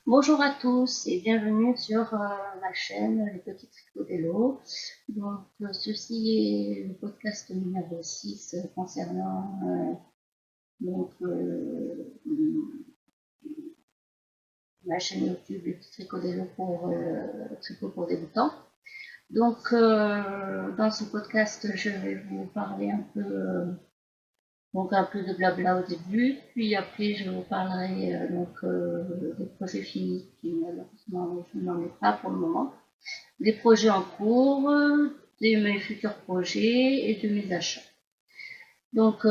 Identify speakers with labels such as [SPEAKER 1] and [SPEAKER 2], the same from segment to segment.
[SPEAKER 1] Bonjour à tous et bienvenue sur ma chaîne Les Petits Tricots d'Hello. Donc, ceci est le podcast numéro 6 concernant donc, ma chaîne YouTube Les Petits Tricots d'Hello pour tricot pour débutants. Donc, dans ce podcast, je vais vous parler un peu de blabla au début, puis après je vous parlerai des projets finis qui malheureusement je n'en ai pas pour le moment, des projets en cours, de mes futurs projets et de mes achats. Donc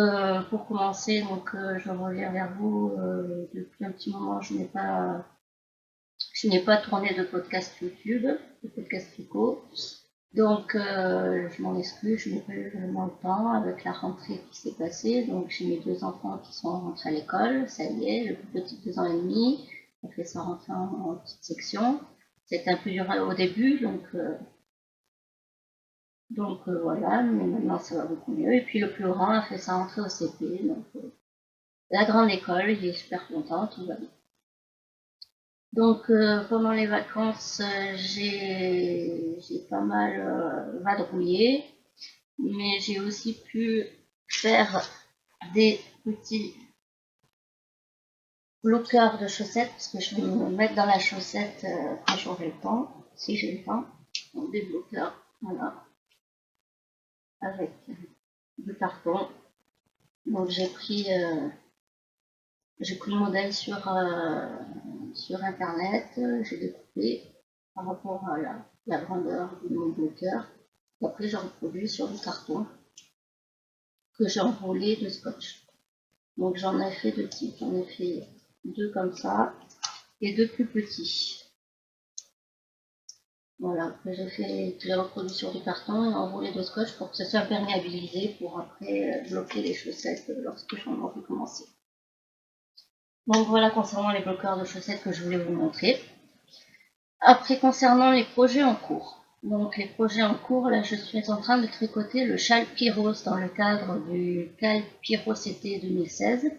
[SPEAKER 1] pour commencer, je reviens vers vous. Depuis un petit moment, je n'ai pas tourné de podcast YouTube, de podcast Pico. Donc, je m'en excuse, je n'ai pas eu vraiment le temps avec la rentrée qui s'est passée. Donc, j'ai mes deux enfants qui sont rentrés à l'école, ça y est, le plus petit 2 ans et demi, on fait sa rentrée en petite section. C'était un peu dur au début, voilà, mais maintenant ça va beaucoup mieux. Et puis le plus grand a fait sa rentrée au CP, la grande école, il est super content, tout va bien. Donc pendant les vacances, j'ai pas mal vadrouillé, mais j'ai aussi pu faire des petits bloqueurs de chaussettes, parce que je vais me mettre dans la chaussette quand j'aurai le temps, si j'ai le temps. Donc des bloqueurs, voilà, avec du carton. Donc j'ai pris le modèle sur internet, j'ai découpé par rapport à la grandeur de mon bloqueur. Et après, j'ai reproduit sur du carton que j'ai enroulé de scotch. Donc j'en ai fait deux types, j'en ai fait deux comme ça et deux plus petits. Voilà, que j'ai reproduit sur du carton et enroulé de scotch pour que ce soit imperméabilisé pour après bloquer les chaussettes lorsque j'en aurai commencé. Donc voilà concernant les bloqueurs de chaussettes que je voulais vous montrer. Après, concernant les projets en cours. Donc, les projets en cours, là, je suis en train de tricoter le châle Pyros dans le cadre du CAL Pyros été 2016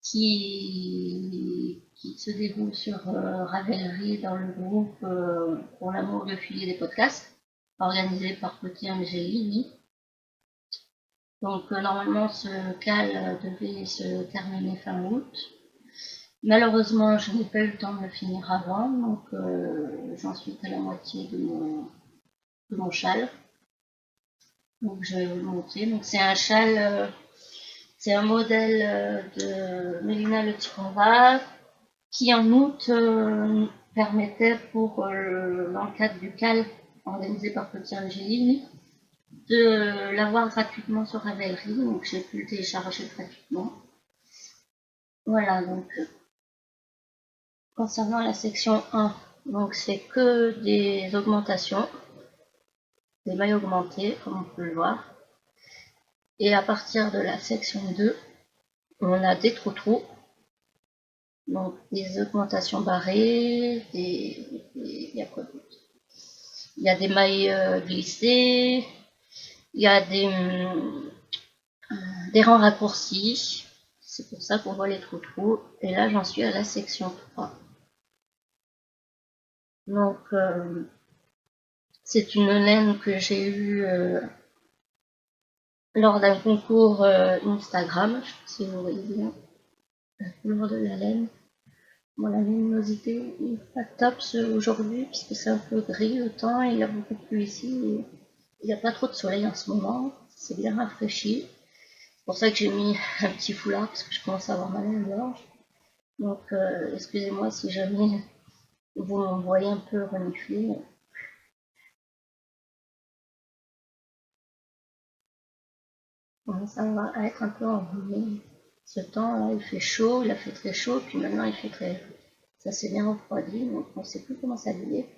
[SPEAKER 1] qui se déroule sur Ravelry dans le groupe pour l'amour de filer des podcasts, organisé par Petit Angélini. Donc, normalement, ce CAL devait se terminer fin août. Malheureusement, je n'ai pas eu le temps de le finir avant, donc j'en suis à la moitié de mon châle. Donc je vais vous le montrer. Donc c'est un châle, c'est un modèle de Mélina Le Tirova qui en août permettait dans le cadre du CAL organisé par Petit Angéline de l'avoir gratuitement sur Ravelry. Donc j'ai pu le télécharger gratuitement. Voilà, donc concernant la section 1, donc c'est que des augmentations, des mailles augmentées, comme on peut le voir. Et à partir de la section 2, on a des trous-trous, donc des augmentations barrées, il y a quoi d'autre? Il y a des mailles glissées, il y a des rangs raccourcis, c'est pour ça qu'on voit les trous-trous. Et là, j'en suis à la section 3. Donc, c'est une laine que j'ai eue lors d'un concours Instagram, je sais pas si vous voyez bien la couleur de la laine. Bon, la luminosité n'est pas top aujourd'hui puisque c'est un peu gris le temps et il y a beaucoup de pluie ici. Et il n'y a pas trop de soleil en ce moment, c'est bien rafraîchi. C'est pour ça que j'ai mis un petit foulard parce que je commence à avoir mal à la gorge. Donc excusez-moi si jamais vous m'envoyez un peu renifler. Ça va être un peu enrhumé. Ce temps-là, il fait chaud, il a fait très chaud, puis maintenant il fait très... Ça s'est bien refroidi, donc on ne sait plus comment s'habiller.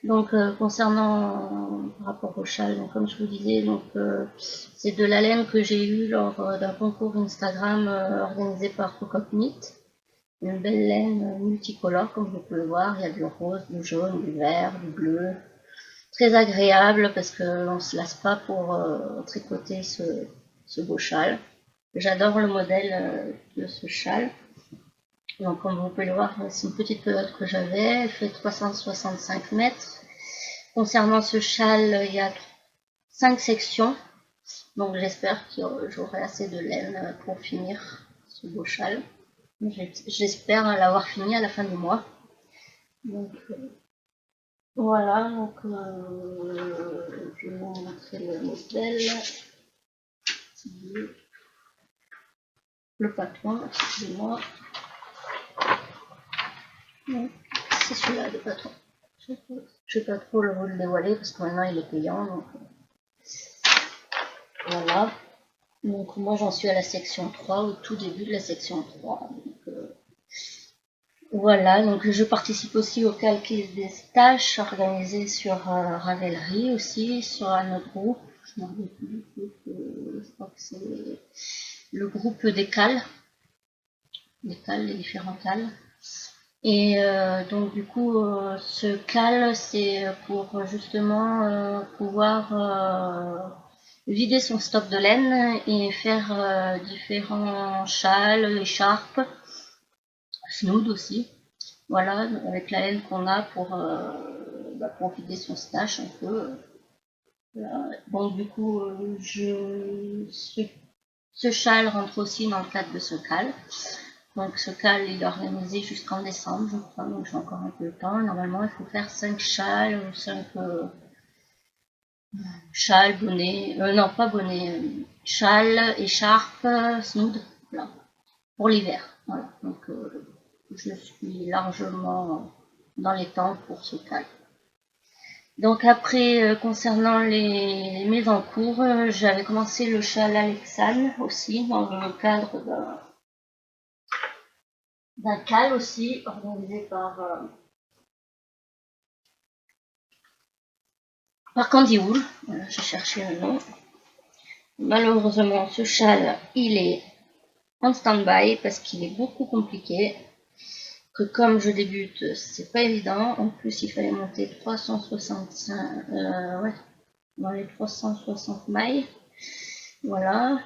[SPEAKER 1] Donc concernant par rapport au châle, donc, comme je vous disais, c'est de la laine que j'ai eue lors d'un concours Instagram organisé par Cocotte Knit. Une belle laine multicolore, comme vous pouvez le voir, il y a du rose, du jaune, du vert, du bleu. Très agréable parce qu'on ne se lasse pas pour tricoter ce beau châle. J'adore le modèle de ce châle. Donc comme vous pouvez le voir, c'est une petite pelote que j'avais, elle fait 365 mètres. Concernant ce châle, il y a 5 sections, donc j'espère que j'aurai assez de laine pour finir ce beau châle. J'espère l'avoir fini à la fin du mois. Donc voilà, donc je vais vous montrer le modèle, le patron, excusez-moi. C'est celui-là le patron. Je ne vais pas trop vous le dévoiler parce que maintenant il est payant. Donc voilà. Donc moi j'en suis à la section 3, au tout début de la section 3. Donc, voilà, donc je participe aussi au calcul des tâches organisées sur Ravelry aussi, sur un autre groupe. Je m'en rappelle plus du groupe, je crois que c'est le groupe des cales, les différents cales. Et donc du coup, ce cal, c'est pour justement pouvoir vider son stock de laine et faire différents châles, écharpes, snoods aussi. Voilà, avec la laine qu'on a pour vider son stash un peu. Voilà. Donc du coup, ce châle rentre aussi dans le cadre de ce cal. Donc ce cal il est organisé jusqu'en décembre, je crois, donc j'ai encore un peu de temps. Normalement, il faut faire 5 châles ou 5 châles, bonnets, non pas bonnets, châles, écharpes, snood, voilà, pour l'hiver. Voilà. Donc je suis largement dans les temps pour ce cal. Donc après, concernant mes encours, j'avais commencé le châle Alexane aussi, dans le cadre d'un cal aussi, organisé par Candy Wool. Voilà, j'ai cherché le nom. Malheureusement, ce châle, il est en stand-by parce qu'il est beaucoup compliqué. Que comme je débute, c'est pas évident. En plus, il fallait monter 365, ouais, dans les 360 mailles. Voilà.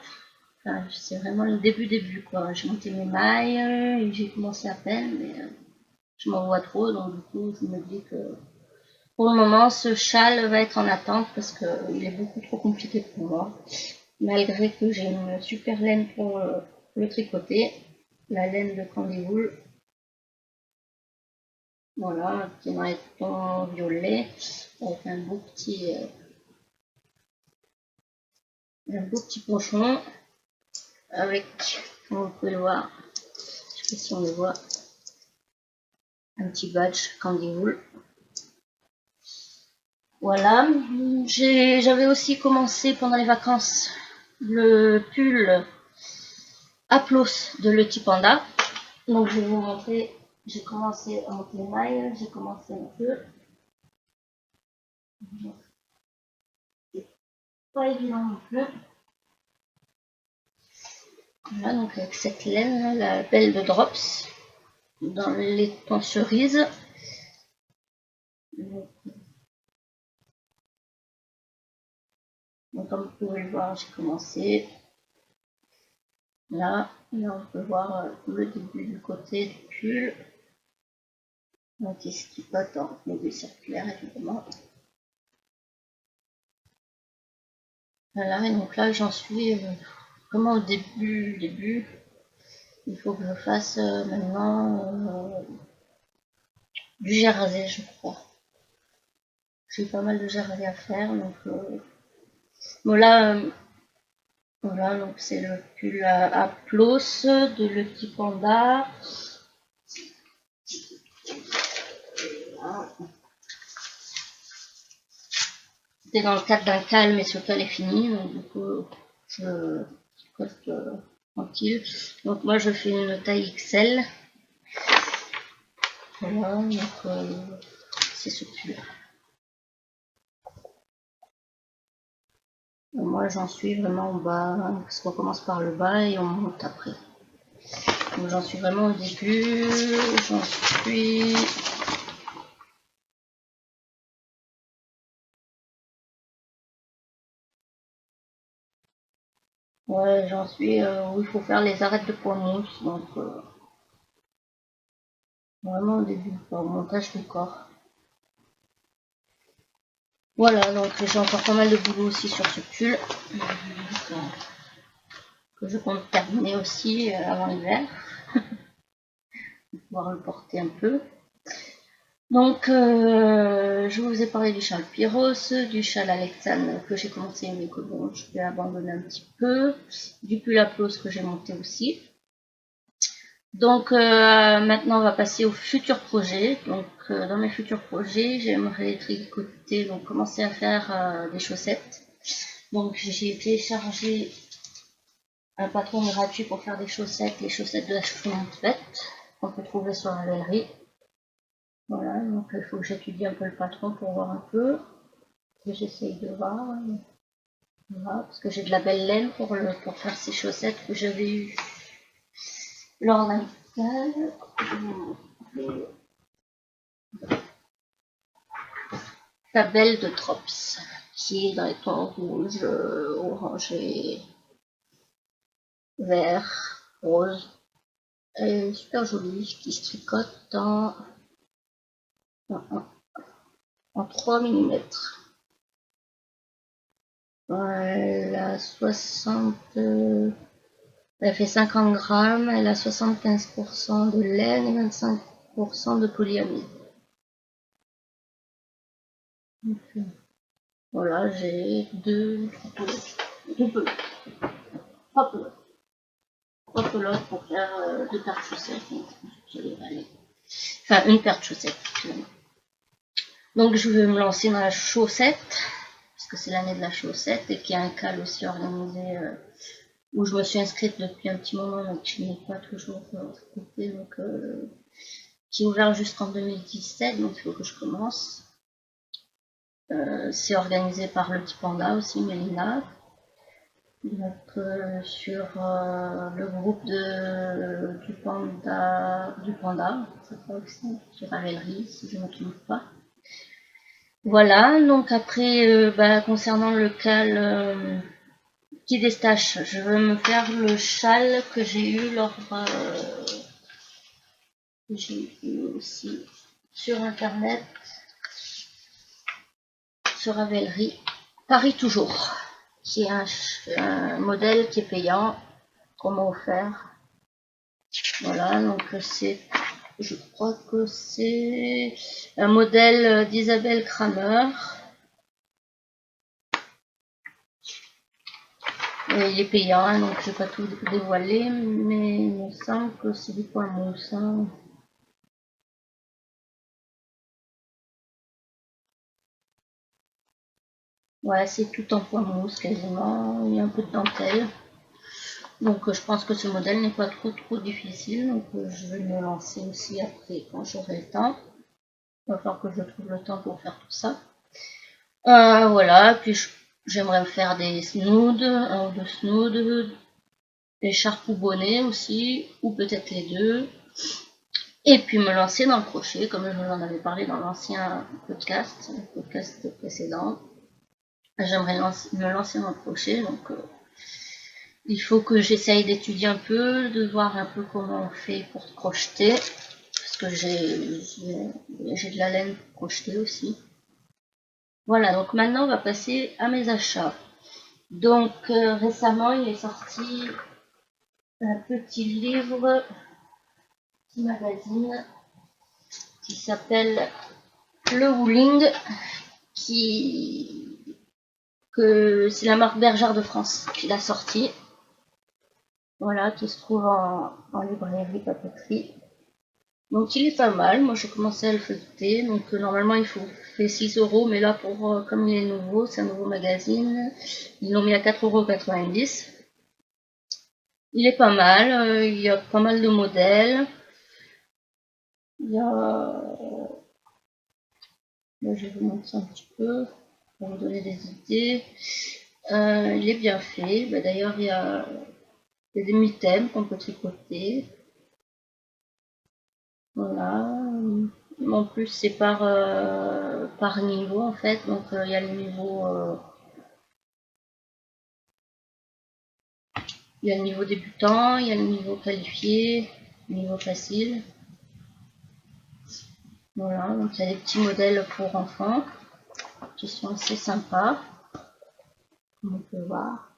[SPEAKER 1] Enfin, c'est vraiment le début, quoi. J'ai monté mes mailles, et j'ai commencé à peine, mais je m'en vois trop, donc du coup, je me dis que pour le moment, ce châle va être en attente parce qu'il est beaucoup trop compliqué pour moi. Malgré que j'ai une super laine pour le tricoter, la laine de Candy Wool. Voilà, qui est dans les tons violets, avec un beau petit pochon, avec, comme vous pouvez le voir, je sais pas si on le voit, un petit badge Candy Wool. Voilà, j'avais aussi commencé pendant les vacances le pull Aplos de Lucky Panda. Donc je vais vous montrer, j'ai commencé à monter les mailles, j'ai commencé un peu. C'est pas évident non plus. Voilà, donc avec cette laine, la belle de Drops, dans les tons cerises. Donc comme vous pouvez le voir, j'ai commencé. Là, on peut voir le début du côté du pull. Donc ici qui pote en module circulaire évidemment. Voilà, et donc là j'en suis vraiment au début. Il faut que je fasse maintenant du jersey, je crois. J'ai pas mal de jersey à faire, donc voilà, voilà, donc c'est le pull à Plos de Le Petit Panda. C'était dans le cadre d'un cal, mais ce cal est fini, donc du coup je reste tranquille. Donc moi je fais une taille XL. Voilà, donc c'est ce pull. Moi j'en suis vraiment en bas, parce qu'on commence par le bas et on monte après. Donc j'en suis vraiment au début, j'en suis... Ouais, j'en suis où il faut faire les arêtes de poids mousse, donc vraiment au début, au montage du corps. Voilà, donc j'ai encore pas mal de boulot aussi sur ce pull que je compte terminer aussi avant l'hiver pour pouvoir le porter un peu. Donc je vous ai parlé du châle Pyros, du châle Alexandre que j'ai commencé mais que bon, je vais abandonner un petit peu, du pull à pause que j'ai monté aussi. Donc maintenant on va passer aux futurs projets. Donc dans mes futurs projets, j'aimerais tricoter, donc commencer à faire des chaussettes. Donc j'ai téléchargé un patron gratuit pour faire des chaussettes, les chaussettes de la chaussonnante faite, qu'on peut trouver sur la galerie. Voilà, donc il faut que j'étudie un peu le patron pour voir un peu, que j'essaye de voir. Voilà, parce que j'ai de la belle laine pour faire ces chaussettes que j'avais eues lors d'un stage. La belle de Trops, qui est dans les tons rouge, orangé, vert, rose. Elle est super jolie, qui se tricote en 3 mm. Elle a 60, elle fait 50 grammes, elle a 75% de laine et 25% de polyamide. Voilà, j'ai trois pelotes pour faire 2 paires de chaussettes. Enfin, une paire de chaussettes. Donc je vais me lancer dans la chaussette, parce que c'est l'année de la chaussette, et qu'il y a un cal aussi organisé où je me suis inscrite depuis un petit moment, donc je n'ai pas toujours inscrite, donc qui est ouvert jusqu'en 2017, donc il faut que je commence. C'est organisé par le petit panda aussi, Mélina. Donc sur le groupe du panda, c'est pas aussi, sur Ravelry, si je ne me trompe pas. Voilà, donc après, concernant le cal qui déstache, je veux me faire le châle que j'ai eu j'ai eu aussi sur internet, sur Ravelry, Paris toujours, qui est un modèle qui est payant, qu'on m'a offert. Voilà, donc je crois que c'est un modèle d'Isabelle Kramer. Et il est payant, donc je ne vais pas tout dévoiler, mais il me semble que c'est du point mousse. Hein. Ouais, c'est tout en point mousse quasiment, il y a un peu de dentelle. Donc je pense que ce modèle n'est pas trop difficile, donc je vais me lancer aussi après quand j'aurai le temps. Il va falloir que je trouve le temps pour faire tout ça. Voilà, puis j'aimerais me faire des snoods, un ou deux snoods, des charpes ou bonnets aussi, ou peut-être les deux. Et puis me lancer dans le crochet, comme je vous en avais parlé dans l'ancien podcast, le podcast précédent. J'aimerais me lancer dans le crochet, donc il faut que j'essaye d'étudier un peu, de voir un peu comment on fait pour crocheter, parce que j'ai de la laine pour crocheter aussi. Voilà, donc maintenant on va passer à mes achats. Donc récemment il est sorti un petit livre, petit magazine qui s'appelle Le Wooling, que c'est la marque Bergère de France qui l'a sorti. Voilà, qui se trouve en librairie papeterie. Donc il est pas mal, moi j'ai commencé à le feuilleter, donc normalement il fait 6 €, mais là comme il est nouveau, c'est un nouveau magazine, ils l'ont mis à 4,90 €. Il est pas mal, il y a pas mal de modèles. Il y a... Là, je vais vous montrer un petit peu pour vous donner des idées. Il est bien fait. D'ailleurs, il y a des mi-thèmes qu'on peut tricoter. Voilà. En plus, c'est par niveau en fait. Donc, il y a le niveau débutant, il y a le niveau qualifié, le niveau facile. Voilà, donc il y a des petits modèles pour enfants qui sont assez sympas. Comme on peut voir.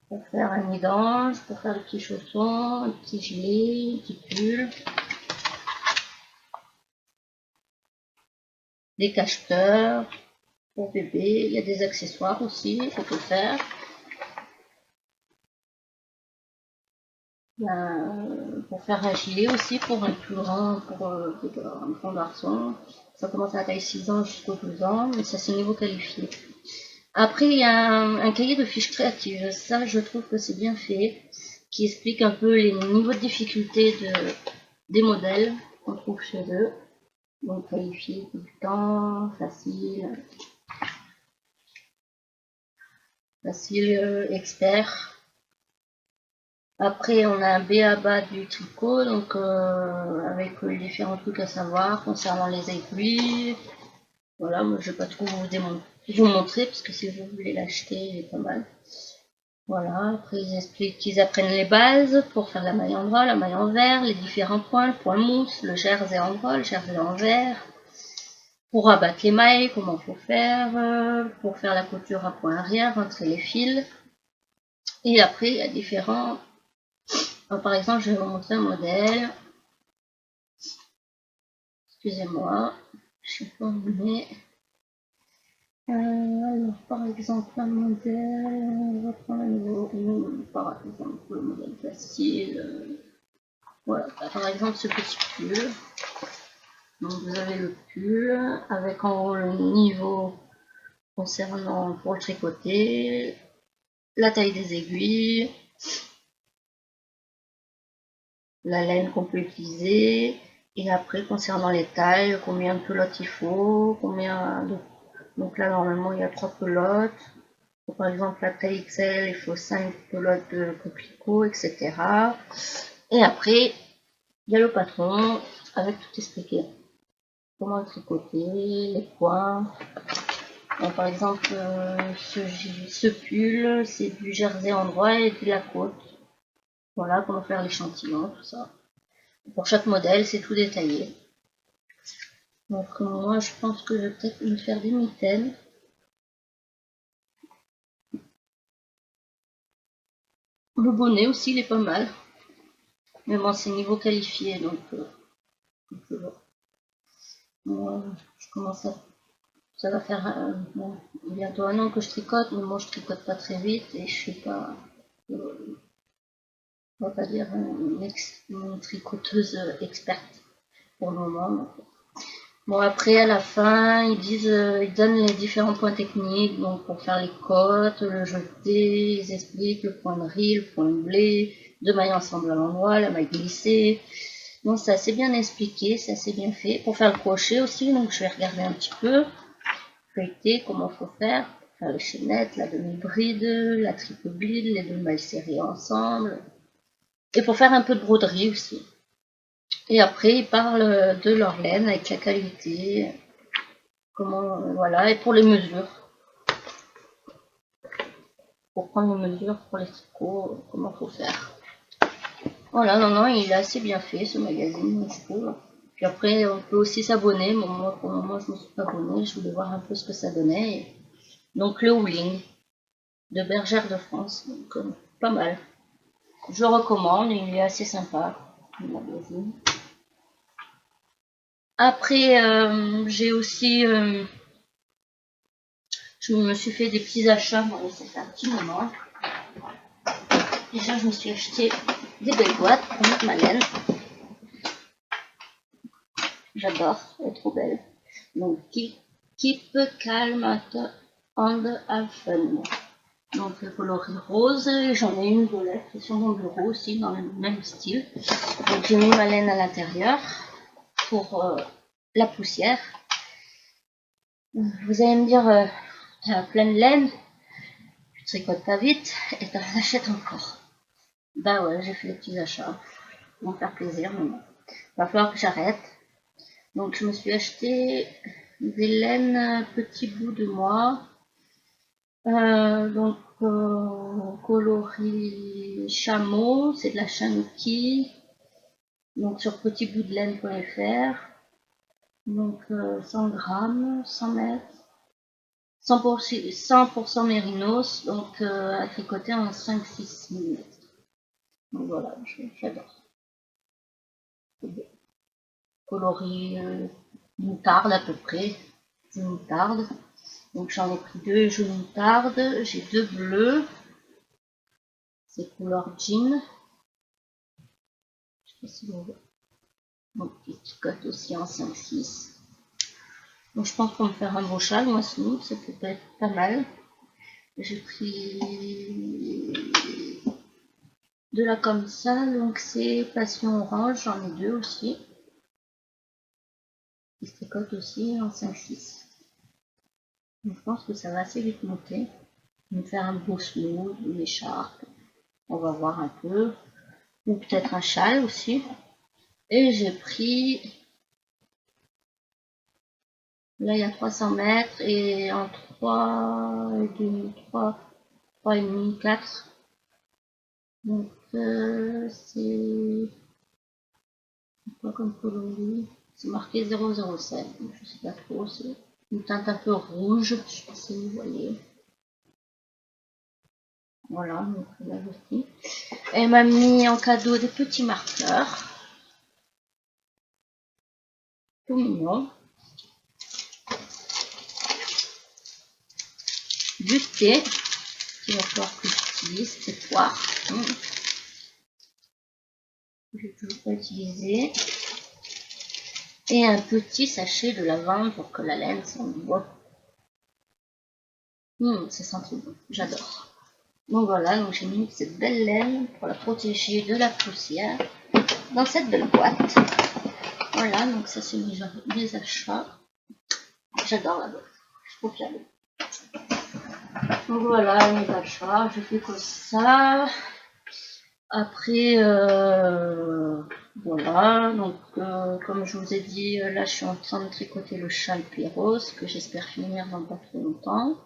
[SPEAKER 1] Pour faire un nid d'ange, pour faire des petits chaussons, un petit gilet, un petit pull. Des cacheteurs pour bébé. Il y a des accessoires aussi, qu'on peut faire. Pour faire un gilet aussi pour un plus grand, pour un grand garçon. Ça commence à la taille 6 ans jusqu'aux 12 ans, mais ça c'est niveau qualifié. Après, il y a un cahier de fiches créatives. Ça, je trouve que c'est bien fait, qui explique un peu les niveaux de difficulté des modèles qu'on trouve chez eux. Donc qualifié, débutant, facile, expert. Après, on a un B.A.B.A. du tricot, donc avec les différents trucs à savoir concernant les aiguilles. Voilà, moi je vais pas trop vous montrer parce que si vous voulez l'acheter, il est pas mal. Voilà, après ils expliquent qu'ils apprennent les bases pour faire la maille endroit, la maille envers, les différents points, le point mousse, le jersey endroit, le jersey envers. Pour abattre les mailles, comment faut faire, pour faire la couture à point arrière, rentrer les fils. Et après, il y a différents. Alors, par exemple, je vais vous montrer un modèle. Excusez-moi, je sais pas où on est. Alors, par exemple, un modèle, on va prendre un nouveau, par exemple, le modèle facile. Voilà, par exemple, ce petit pull. Donc, vous avez le pull avec en haut le niveau concernant pour le tricoter, la taille des aiguilles, la laine qu'on peut utiliser, et après concernant les tailles, combien de pelotes il faut, combien de... Donc là normalement il y a 3 pelotes. Par exemple la taille XL il faut 5 pelotes de coquelicot, etc. Et après il y a le patron avec tout expliqué. Comment tricoter, les points. Donc, par exemple ce pull c'est du jersey endroit et de la côte. Voilà comment faire l'échantillon, tout ça. Pour chaque modèle, c'est tout détaillé. Donc moi, je pense que je vais peut-être me faire des mitaines. Le bonnet aussi, il est pas mal. Mais bon, c'est niveau qualifié, donc moi, je commence à... Ça va faire bon, bientôt un an que je tricote, mais moi, je tricote pas très vite et je suis pas... on va pas dire une tricoteuse experte pour le moment. Donc. Bon, après, à la fin, ils donnent les différents points techniques, donc pour faire les côtes, le jeté, ils expliquent le point de riz, le point de blé, deux mailles ensemble à l'endroit, la maille glissée. Donc, c'est assez bien expliqué, c'est assez bien fait. Pour faire le crochet aussi, donc je vais regarder un petit peu, feuilleter comment faut faire les chaînettes, la demi-bride, la triple bride, les deux mailles serrées ensemble. Et pour faire un peu de broderie aussi. Et après, ils parlent de leur laine avec la qualité. Comment, voilà, et pour les mesures, pour prendre les mesures pour les tricots, comment faut faire. Voilà, non, il est assez bien fait ce magazine, je trouve. Puis après, on peut aussi s'abonner. Bon, moi, pour le moment, je ne me suis pas abonnée, je voulais voir un peu ce que ça donnait. Donc, le Houling de Bergère de France, donc pas mal. Je le recommande, il est assez sympa, le magazine. Après, j'ai aussi. Je me suis fait des petits achats, bon, ça fait un petit moment. Déjà, je me suis acheté des belles boîtes pour mettre ma laine. J'adore, elle est trop belle. Donc, Keep Calm and Have Fun. Donc, le coloris rose. J'en ai une violette qui sont dans le bureau aussi, dans le même style. Donc, j'ai mis ma laine à l'intérieur pour la poussière. Vous allez me dire, t'as plein de laine, tu tricotes pas vite et t'en achètes encore. Bah ouais, j'ai fait des petits achats. Pour me faire plaisir, mais bon. Va falloir que j'arrête. Donc je me suis acheté des laines petits bouts de moi. Coloris chameau, c'est de la chanuki. Donc sur petitboutdelaine.fr. Donc 100 grammes, 100 mètres, 100% mérinos, donc à tricoter en 5-6 minutes. Donc voilà, j'adore. Coloris moutarde à peu près, jaune moutarde. Donc j'en ai pris 2 jaunes moutarde, j'ai 2 bleus, c'est couleur jean. Je sais pas si vous voyez. Donc je tricote aussi en 5-6. Donc je pense qu'on me faire un beau châle, moi sinon ça peut être pas mal. J'ai pris de là comme ça, donc c'est passion orange, j'en ai 2 aussi. Qui se tricote aussi en 5-6. Donc je pense que ça va assez vite monter. Je vais me faire un beau smooth, une écharpe. On va voir un peu. Ou peut-être un châle aussi. Et j'ai pris, là il y a 300 mètres et en 3,5, 3,5, 4. Donc c'est quoi comme coloris? C'est marqué 007. Je sais pas trop, c'est une teinte un peu rouge, je sais pas si vous voyez. Voilà, donc là aussi. Elle m'a mis en cadeau des petits marqueurs. Tout mignon. Du thé. Il va falloir que j'utilise cette poire. J'ai toujours pas utilisé. Et un petit sachet de lavande pour que la laine sente bon. Ça sent trop bon. J'adore. Donc voilà, donc j'ai mis cette belle laine pour la protéger de la poussière dans cette belle boîte. Voilà, donc ça c'est mes achats. J'adore la boîte. Je trouve qu'elle est. Donc voilà, mes achats, je fais comme ça. Après, voilà, donc comme je vous ai dit, là je suis en train de tricoter le châle Péros, que j'espère finir dans pas trop longtemps.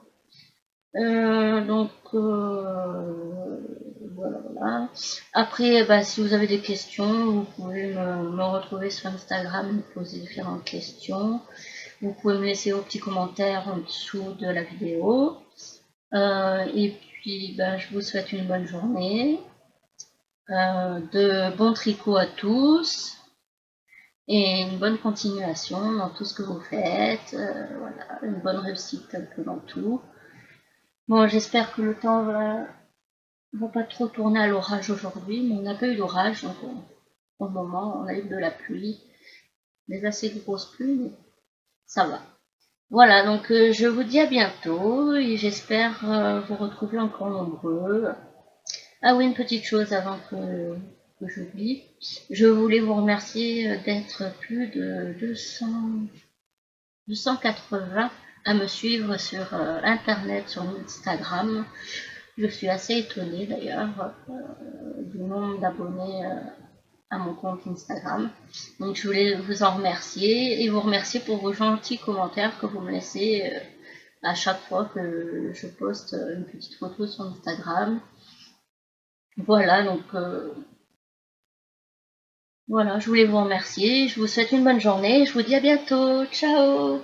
[SPEAKER 1] Voilà. Après, bah, si vous avez des questions, vous pouvez me retrouver sur Instagram, me poser différentes questions. Vous pouvez me laisser vos petits commentaires en dessous de la vidéo. Et puis, bah, je vous souhaite une bonne journée. De bons tricots à tous et une bonne continuation dans tout ce que vous faites. Voilà, une bonne réussite un peu dans tout. Bon, j'espère que le temps va pas trop tourner à l'orage aujourd'hui, mais on n'a pas eu d'orage, donc pour le moment on a eu de la pluie, des assez grosses pluies, mais ça va. Voilà, donc je vous dis à bientôt et j'espère vous retrouver encore nombreux. Ah oui, une petite chose avant que j'oublie. Je voulais vous remercier d'être plus de 280 à me suivre sur Internet, sur Instagram. Je suis assez étonnée d'ailleurs du nombre d'abonnés à mon compte Instagram. Donc je voulais vous en remercier et vous remercier pour vos gentils commentaires que vous me laissez à chaque fois que je poste une petite photo sur Instagram. Voilà, donc voilà, je voulais vous remercier. Je vous souhaite une bonne journée. Je vous dis à bientôt. Ciao!